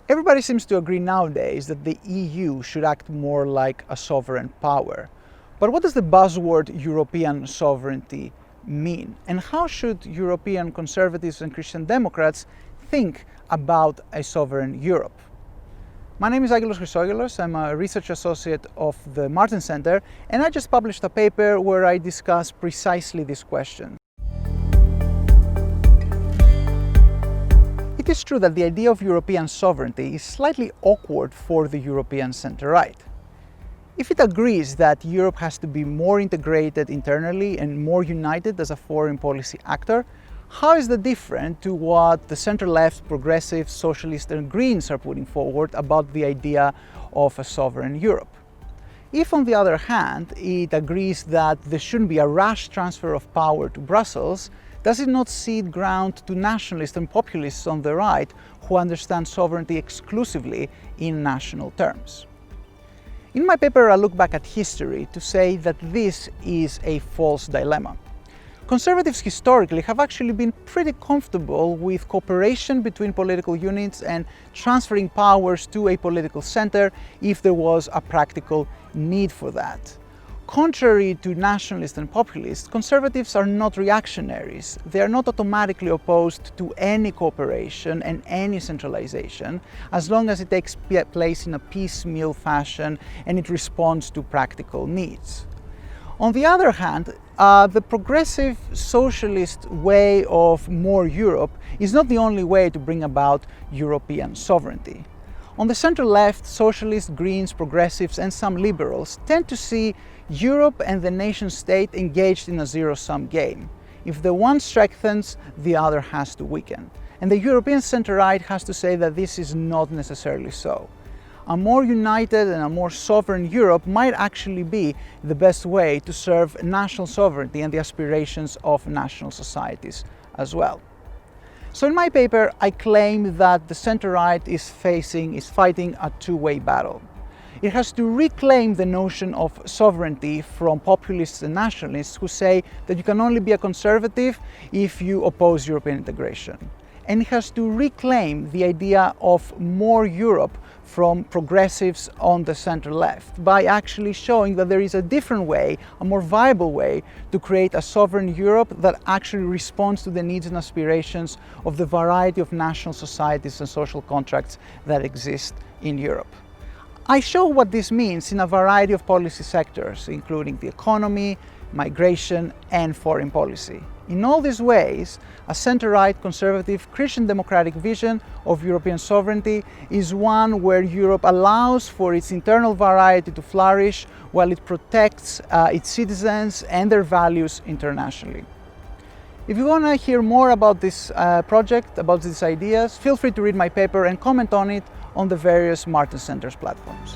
Everybody seems to agree nowadays that the EU should act more like a sovereign power. But what does the buzzword European sovereignty mean? And how should European conservatives and Christian Democrats think about a sovereign Europe? My name is Angelos Chrysogelos. I'm a research associate of the Martin Center, and I just published a paper where I discuss precisely this question. It is true that the idea of European sovereignty is slightly awkward for the European centre-right. If it agrees that Europe has to be more integrated internally and more united as a foreign policy actor, how is that different to what the centre-left, progressive, socialist and Greens are putting forward about the idea of a sovereign Europe? If, on the other hand, it agrees that there shouldn't be a rash transfer of power to Brussels, does it not cede ground to nationalists and populists on the right who understand sovereignty exclusively in national terms? In my paper, I look back at history to say that this is a false dilemma. Conservatives historically have actually been pretty comfortable with cooperation between political units and transferring powers to a political center if there was a practical need for that. Contrary to nationalists and populists, conservatives are not reactionaries. They are not automatically opposed to any cooperation and any centralization, as long as it takes place in a piecemeal fashion and it responds to practical needs. On the other hand, the progressive socialist way of more Europe is not the only way to bring about European sovereignty. On the center-left, socialists, Greens, progressives and some liberals tend to see Europe and the nation-state engaged in a zero-sum game. If the one strengthens, the other has to weaken. And the European center-right has to say that this is not necessarily so. A more united and a more sovereign Europe might actually be the best way to serve national sovereignty and the aspirations of national societies as well. So in my paper, I claim that the center-right is fighting a two-way battle. It has to reclaim the notion of sovereignty from populists and nationalists who say that you can only be a conservative if you oppose European integration. And it has to reclaim the idea of more Europe from progressives on the center-left by actually showing that there is a different way, a more viable way to create a sovereign Europe that actually responds to the needs and aspirations of the variety of national societies and social contracts that exist in Europe. I show what this means in a variety of policy sectors, including the economy, migration and foreign policy. In all these ways, a center-right, conservative, Christian democratic vision of European sovereignty is one where Europe allows for its internal variety to flourish while it protects its citizens and their values internationally. If you want to hear more about this project, about these ideas, feel free to read my paper and comment on it on the various Martin Center's platforms.